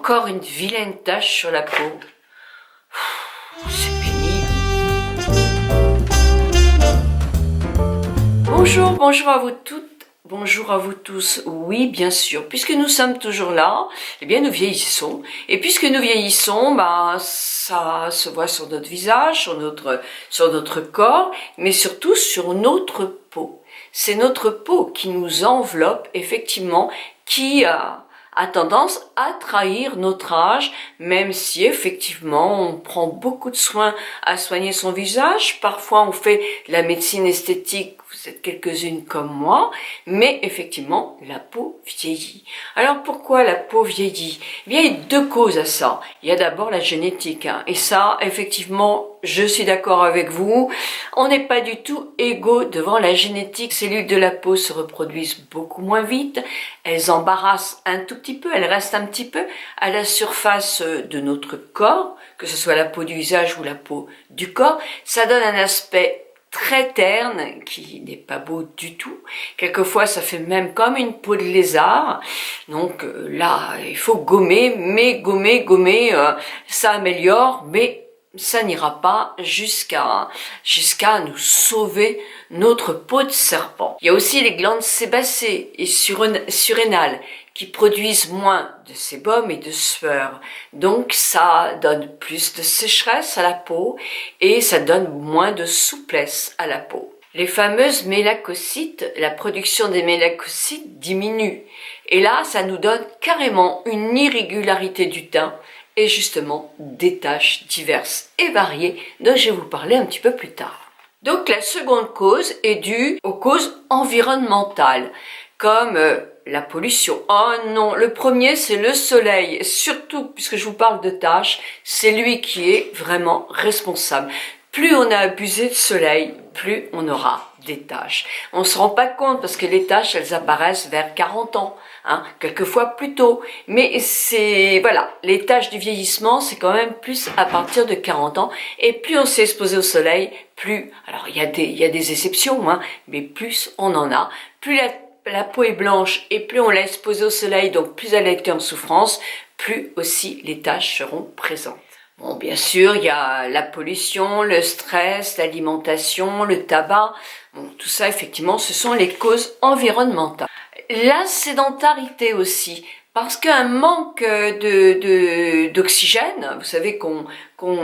Encore une vilaine tache sur la peau. C'est pénible. Bonjour à vous toutes, bonjour à vous tous. Oui, bien sûr, puisque nous sommes toujours là, eh bien nous vieillissons. Et puisque nous vieillissons, ça se voit sur notre visage, sur notre corps, mais surtout sur notre peau. C'est notre peau qui nous enveloppe, effectivement, qui a tendance à trahir notre âge, même si effectivement on prend beaucoup de soins à soigner son visage. Parfois on fait de la médecine esthétique, vous êtes quelques-unes comme moi, mais effectivement la peau vieillit. Alors pourquoi la peau vieillit? Eh bien il y a deux causes à ça. Il y a d'abord la génétique, et ça effectivement je suis d'accord avec vous, on n'est pas du tout égaux devant la génétique. Les cellules de la peau se reproduisent beaucoup moins vite, elles embarrassent un tout petit peu, elles restent un petit peu à la surface de notre corps, que ce soit la peau du visage ou la peau du corps. Ça donne un aspect très terne qui n'est pas beau du tout. Quelquefois ça fait même comme une peau de lézard. Donc là il faut gommer, mais gommer, ça améliore, mais ça n'ira pas jusqu'à nous sauver notre peau de serpent. Il y a aussi les glandes sébacées et surrénales qui produisent moins de sébum et de sueur. Donc ça donne plus de sécheresse à la peau et ça donne moins de souplesse à la peau. Les fameuses mélacocytes, la production des mélacocytes diminue. Et là, ça nous donne carrément une irrégularité du teint et justement des taches diverses et variées dont je vais vous parler un petit peu plus tard. Donc la seconde cause est due aux causes environnementales, comme la pollution. Oh non, le premier c'est le soleil, surtout puisque je vous parle de taches, c'est lui qui est vraiment responsable. Plus on a abusé de soleil, plus on aura des taches. On ne se rend pas compte parce que les taches, elles apparaissent vers 40 ans, quelquefois plus tôt. Mais c'est, voilà, les taches du vieillissement, c'est quand même plus à partir de 40 ans. Et plus on s'est exposé au soleil, plus, alors il y a des exceptions, mais plus on en a. Plus la peau est blanche et plus on l'a exposée au soleil, donc plus elle a été en souffrance, plus aussi les taches seront présentes. Bon, bien sûr, il y a la pollution, le stress, l'alimentation, le tabac. Bon, tout ça, effectivement, ce sont les causes environnementales. La sédentarité aussi, parce qu'un manque d'oxygène, vous savez qu'on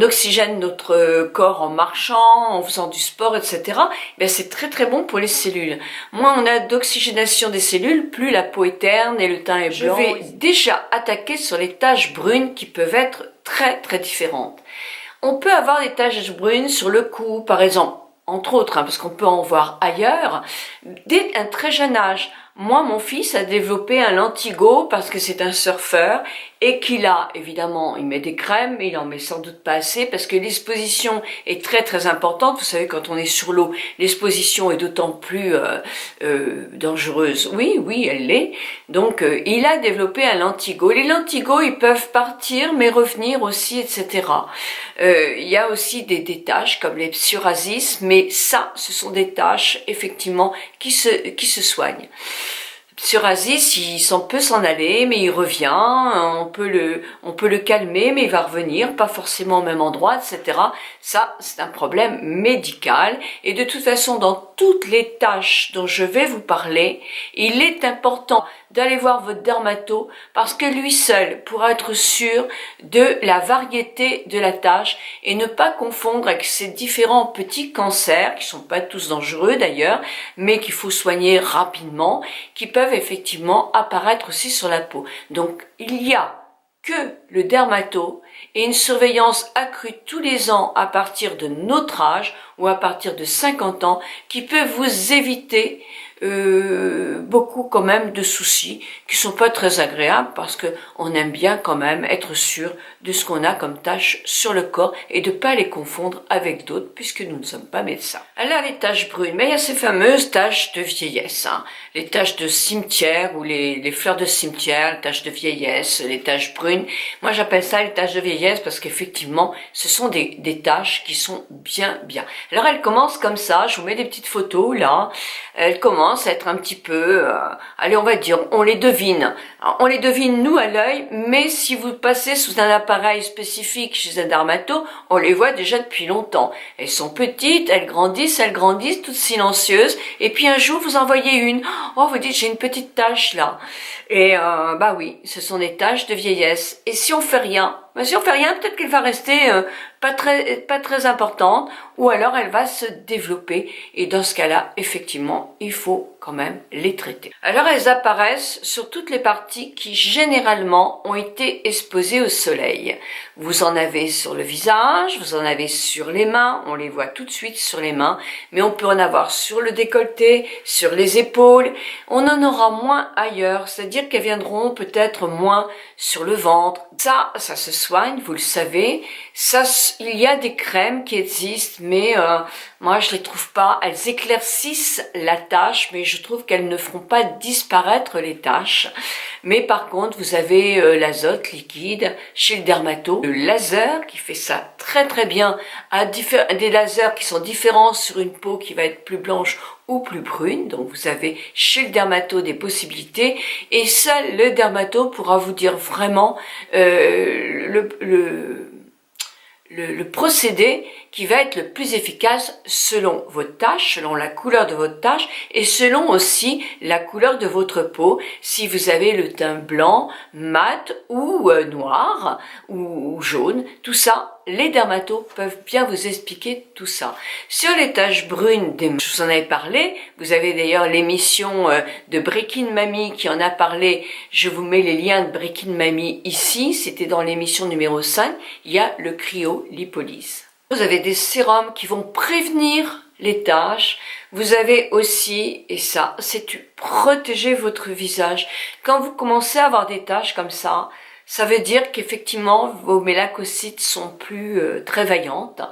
oxygène notre corps en marchant, en faisant du sport, etc. Ben c'est très très bon pour les cellules. Moins on a d'oxygénation des cellules, plus la peau est terne et le teint est blanc. Je vais déjà attaquer sur les taches brunes qui peuvent être très très différentes. On peut avoir des taches brunes sur le cou, par exemple, entre autres, parce qu'on peut en voir ailleurs, dès un très jeune âge. Moi, mon fils a développé un lentigo parce que c'est un surfeur et qu'il a, évidemment, il met des crèmes, mais il en met sans doute pas assez parce que l'exposition est très très importante. Vous savez, quand on est sur l'eau, l'exposition est d'autant plus dangereuse. Oui, elle l'est. Donc, il a développé un lentigo. Les lentigos, ils peuvent partir, mais revenir aussi, etc. Il y a aussi des taches comme les psoriasis, mais ça, ce sont des taches, effectivement, qui se soignent. Psoriasis, peut s'en aller, mais il revient, on peut le calmer, mais il va revenir, pas forcément au même endroit, etc. Ça, c'est un problème médical. Et de toute façon, dans toutes les tâches dont je vais vous parler, il est important d'aller voir votre dermato parce que lui seul pourra être sûr de la variété de la tâche et ne pas confondre avec ces différents petits cancers, qui sont pas tous dangereux d'ailleurs, mais qu'il faut soigner rapidement, qui peuvent effectivement apparaître aussi sur la peau. Donc il y a que le dermato et une surveillance accrue tous les ans à partir de notre âge ou à partir de 50 ans qui peut vous éviter beaucoup quand même de soucis qui sont pas très agréables parce que on aime bien quand même être sûr de ce qu'on a comme tâches sur le corps et de pas les confondre avec d'autres puisque nous ne sommes pas médecins. Alors les taches brunes, mais il y a ces fameuses taches de vieillesse, les taches de cimetière ou les fleurs de cimetière, les taches de vieillesse, les taches brunes. Moi j'appelle ça les taches de vieillesse parce qu'effectivement ce sont des taches qui sont bien. Alors elles commencent comme ça, je vous mets des petites photos là, elles commencent commencent à être un petit peu, allez, on va dire, on les devine. Alors, on les devine, nous, à l'œil, mais si vous passez sous un appareil spécifique chez un dermato, on les voit déjà depuis longtemps. Elles sont petites, elles grandissent, toutes silencieuses, et puis un jour, vous en voyez une. Oh, vous dites, j'ai une petite tache là. Et bah oui, ce sont des taches de vieillesse. Et si on fait rien, peut-être qu'elle va rester pas très importante, ou alors elle va se développer. Et dans ce cas-là, effectivement, il faut quand même les traiter. Alors elles apparaissent sur toutes les parties qui généralement ont été exposées au soleil. Vous en avez sur le visage, vous en avez sur les mains, on les voit tout de suite sur les mains, mais on peut en avoir sur le décolleté, sur les épaules. On en aura moins ailleurs, c'est-à-dire qu'elles viendront peut-être moins sur le ventre. Ça se soigne, vous le savez. Ça, il y a des crèmes qui existent, mais moi je les trouve pas. Elles éclaircissent la tache, mais je trouve qu'elles ne feront pas disparaître les taches. Mais par contre, vous avez l'azote liquide chez le dermato, le laser qui fait ça très très bien, des lasers qui sont différents sur une peau qui va être plus blanche ou plus brune. Donc vous avez chez le dermato des possibilités, et seul le dermato pourra vous dire vraiment le procédé qui va être le plus efficace selon votre tache, selon la couleur de votre tache et selon aussi la couleur de votre peau. Si vous avez le teint blanc, mat ou noir ou jaune, tout ça, les dermatos peuvent bien vous expliquer tout ça. Sur les taches brunes, je vous en avais parlé, vous avez d'ailleurs l'émission de Breaking Mamie qui en a parlé, je vous mets les liens de Breaking Mamie ici, c'était dans l'émission numéro 5, il y a le cryolipolyse. Vous avez des sérums qui vont prévenir les taches. Vous avez aussi, et ça, c'est protéger votre visage. Quand vous commencez à avoir des taches comme ça veut dire qu'effectivement, vos mélacocytes sont plus très vaillantes.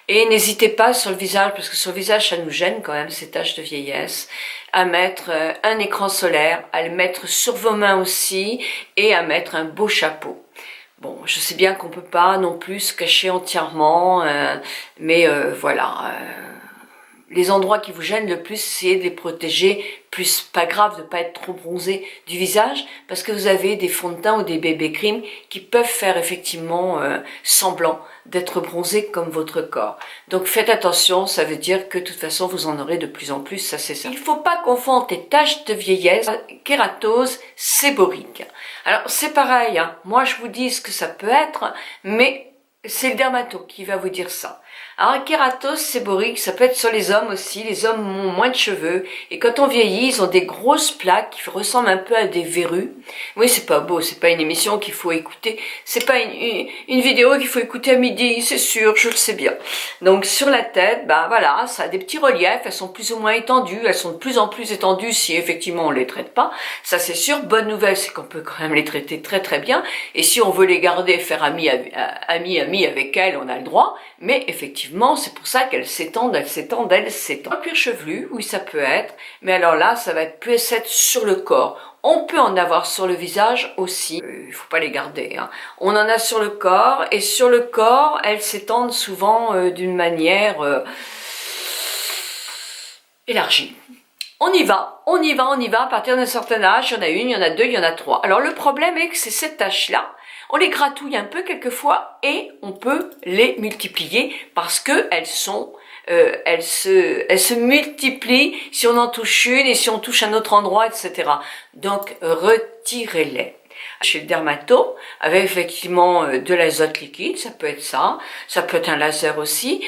Et n'hésitez pas sur le visage, parce que sur le visage, ça nous gêne quand même, ces taches de vieillesse, à mettre un écran solaire, à le mettre sur vos mains aussi, et à mettre un beau chapeau. Bon, je sais bien qu'on peut pas non plus se cacher entièrement, mais voilà. Les endroits qui vous gênent le plus, c'est de les protéger, plus pas grave de pas être trop bronzé du visage, parce que vous avez des fonds de teint ou des bébé cream qui peuvent faire effectivement semblant d'être bronzé comme votre corps. Donc faites attention, ça veut dire que de toute façon vous en aurez de plus en plus, ça c'est ça. Il ne faut pas confondre les taches de vieillesse, kératose séborique. Alors c'est pareil, hein. Moi je vous dis ce que ça peut être, mais c'est le dermato qui va vous dire ça. Alors, kératose séborique, ça peut être sur les hommes aussi. Les hommes ont moins de cheveux. Et quand on vieillit, ils ont des grosses plaques qui ressemblent un peu à des verrues. Oui, c'est pas beau, c'est pas une émission qu'il faut écouter. C'est pas une vidéo qu'il faut écouter à midi, c'est sûr, je le sais bien. Donc, sur la tête, bah voilà, ça a des petits reliefs. Elles sont plus ou moins étendues. Elles sont de plus en plus étendues si effectivement on les traite pas. Ça, c'est sûr. Bonne nouvelle, c'est qu'on peut quand même les traiter très très bien. Et si on veut les garder, faire ami avec elles, on a le droit. Mais effectivement, c'est pour ça qu'elles s'étendent. Un cuir chevelu, oui, ça peut être. Mais alors là, ça va être plus être sur le corps. On peut en avoir sur le visage aussi. Il faut pas les garder, hein. On en a sur le corps. Et sur le corps, elles s'étendent souvent d'une manière élargie. On y va. À partir d'un certain âge, il y en a une, il y en a deux, il y en a trois. Alors le problème est que c'est cette tache-là. On les gratouille un peu quelquefois et on peut les multiplier parce que elles se multiplient si on en touche une et si on touche un autre endroit, etc. Donc retirez-les. Chez le dermato, avec effectivement de l'azote liquide, ça peut être ça peut être un laser aussi.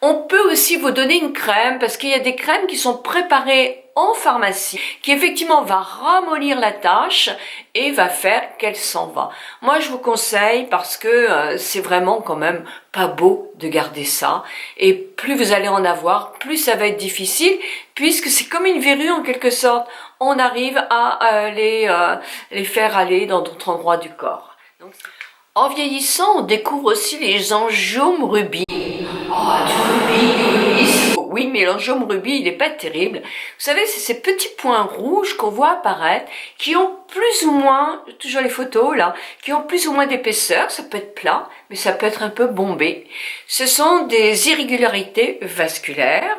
On peut aussi vous donner une crème, parce qu'il y a des crèmes qui sont préparées en pharmacie, qui effectivement va ramollir la tache et va faire qu'elle s'en va. Moi je vous conseille, parce que c'est vraiment quand même pas beau de garder ça, et plus vous allez en avoir, plus ça va être difficile, puisque c'est comme une verrue en quelque sorte. On arrive à les faire aller dans d'autres endroits du corps. Donc, en vieillissant, on découvre aussi les angiomes rubis. Oh, du rubis, c'est beau. Oui, mais l'angiome rubis, il n'est pas terrible. Vous savez, c'est ces petits points rouges qu'on voit apparaître, qui ont plus ou moins, toujours les photos là, qui ont plus ou moins d'épaisseur. Ça peut être plat, mais ça peut être un peu bombé. Ce sont des irrégularités vasculaires.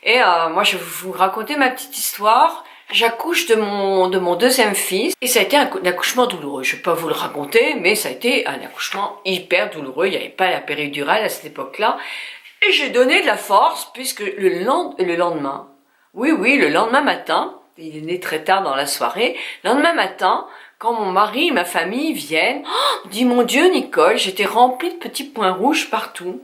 Et moi, je vais vous raconter ma petite histoire. J'accouche de mon deuxième fils et ça a été un accouchement douloureux. Je ne vais pas vous le raconter, mais ça a été un accouchement hyper douloureux. Il n'y avait pas la péridurale à cette époque-là. Et j'ai donné de la force puisque le lendemain, le lendemain matin, il est né très tard dans la soirée, le lendemain matin, quand mon mari et ma famille viennent, oh, dit mon Dieu Nicole, j'étais remplie de petits points rouges partout.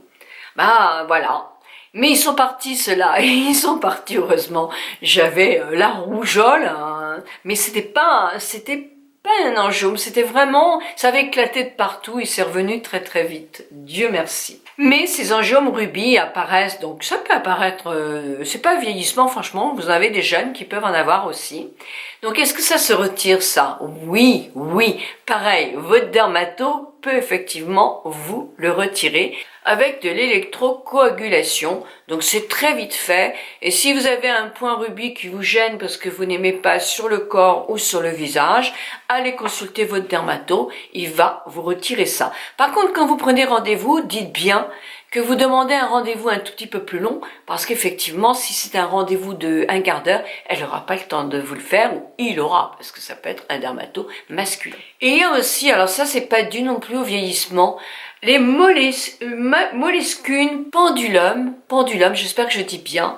Bah voilà. Mais ils sont partis ceux-là, et ils sont partis heureusement. J'avais la rougeole, hein, mais c'était pas un angiome, c'était vraiment, ça avait éclaté de partout et c'est revenu très très vite. Dieu merci. Mais ces angiomes rubis apparaissent, donc ça peut apparaître, c'est pas vieillissement franchement, vous avez des jeunes qui peuvent en avoir aussi. Donc est-ce que ça se retire ça? Oui, pareil, votre dermato peut effectivement vous le retirer avec de l'électrocoagulation. Donc c'est très vite fait. Et si vous avez un point rubis qui vous gêne parce que vous n'aimez pas sur le corps ou sur le visage, allez consulter votre dermato, il va vous retirer ça. Par contre, quand vous prenez rendez-vous, dites bien que vous demandez un rendez-vous un tout petit peu plus long, parce qu'effectivement, si c'est un rendez-vous de un quart d'heure, elle n'aura pas le temps de vous le faire, ou il aura, parce que ça peut être un dermato masculin. Et il y a aussi, alors ça c'est pas dû non plus au vieillissement, les molescunes pendulum, j'espère que je dis bien,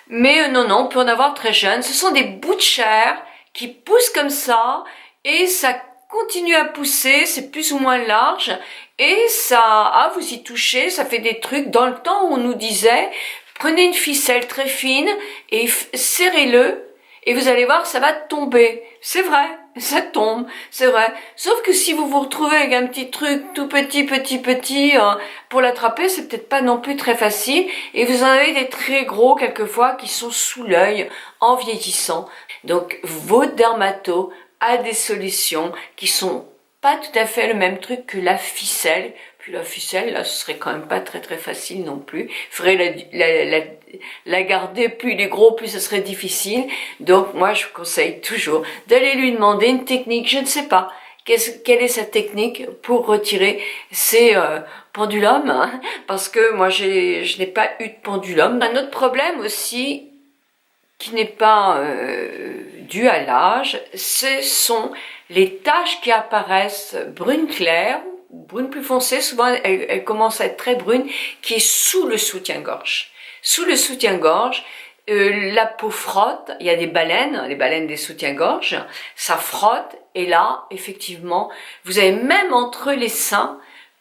mais non, on peut en avoir très jeune. Ce sont des bouts de chair qui poussent comme ça, et ça continue à pousser, c'est plus ou moins large, et ça, vous y touchez, ça fait des trucs. Dans le temps où on nous disait, prenez une ficelle très fine et serrez-le, et vous allez voir, ça va tomber. C'est vrai, ça tombe, c'est vrai. Sauf que si vous vous retrouvez avec un petit truc tout petit, pour l'attraper, c'est peut-être pas non plus très facile. Et vous en avez des très gros, quelquefois, qui sont sous l'œil, en vieillissant. Donc, vos dermatos a des solutions qui sont pas tout à fait le même truc que la ficelle. Puis la ficelle, là, ce serait quand même pas très très facile non plus. Il faudrait la garder, plus il est gros, plus ce serait difficile. Donc moi, je vous conseille toujours d'aller lui demander une technique, je ne sais pas. Quelle est sa technique pour retirer ces pendulums, hein, parce que moi, je n'ai pas eu de pendulum. Un autre problème aussi, qui n'est pas dû à l'âge, ce sont les taches qui apparaissent brunes claires, brunes plus foncées, souvent elles commencent à être très brunes, qui est sous le soutien-gorge. Sous le soutien-gorge, la peau frotte, il y a des baleines, les baleines des soutiens-gorge, ça frotte, et là, effectivement, vous avez même entre les seins,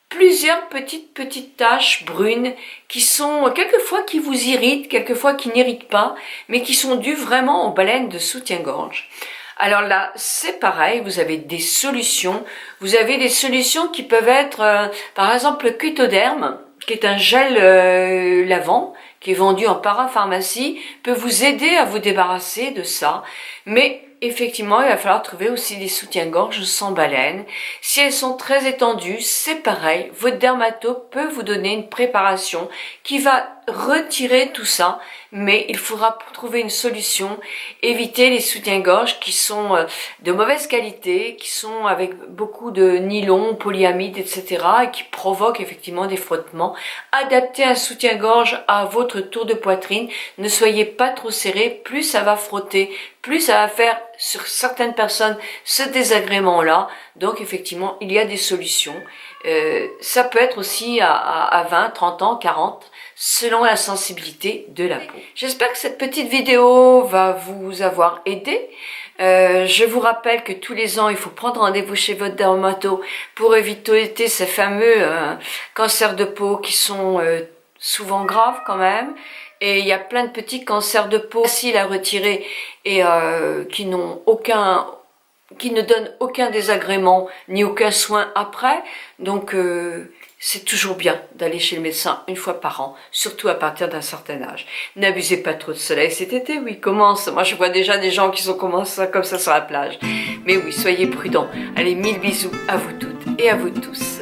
plusieurs petites taches brunes qui sont quelquefois qui vous irritent, quelquefois qui n'irritent pas, mais qui sont dues vraiment aux baleines de soutien-gorge. Alors là, c'est pareil, vous avez des solutions. Vous avez des solutions qui peuvent être, par exemple, le Cutoderm, qui est un gel lavant, qui est vendu en parapharmacie, peut vous aider à vous débarrasser de ça. Mais effectivement, il va falloir trouver aussi des soutiens-gorge sans baleine. Si elles sont très étendues, c'est pareil. Votre dermato peut vous donner une préparation qui va retirer tout ça, mais il faudra trouver une solution. Éviter les soutiens-gorge qui sont de mauvaise qualité, qui sont avec beaucoup de nylon, polyamide, etc. et qui provoquent effectivement des frottements. Adaptez un soutien-gorge à votre tour de poitrine. Ne soyez pas trop serré. Plus ça va frotter, plus ça va faire sur certaines personnes ce désagrément-là. Donc effectivement, il y a des solutions. Ça peut être aussi à 20, 30 ans, 40, selon la sensibilité de la peau. J'espère que cette petite vidéo va vous avoir aidé. Je vous rappelle que tous les ans, il faut prendre rendez-vous chez votre dermato pour éviter ces fameux cancers de peau qui sont souvent graves quand même. Et il y a plein de petits cancers de peau faciles à retirer et qui ne donnent aucun désagrément ni aucun soin après. Donc c'est toujours bien d'aller chez le médecin une fois par an, surtout à partir d'un certain âge. N'abusez pas trop de soleil cet été, oui, commence. Moi je vois déjà des gens qui sont comme ça sur la plage. Mais oui, soyez prudents. Allez, 1000 bisous à vous toutes et à vous tous.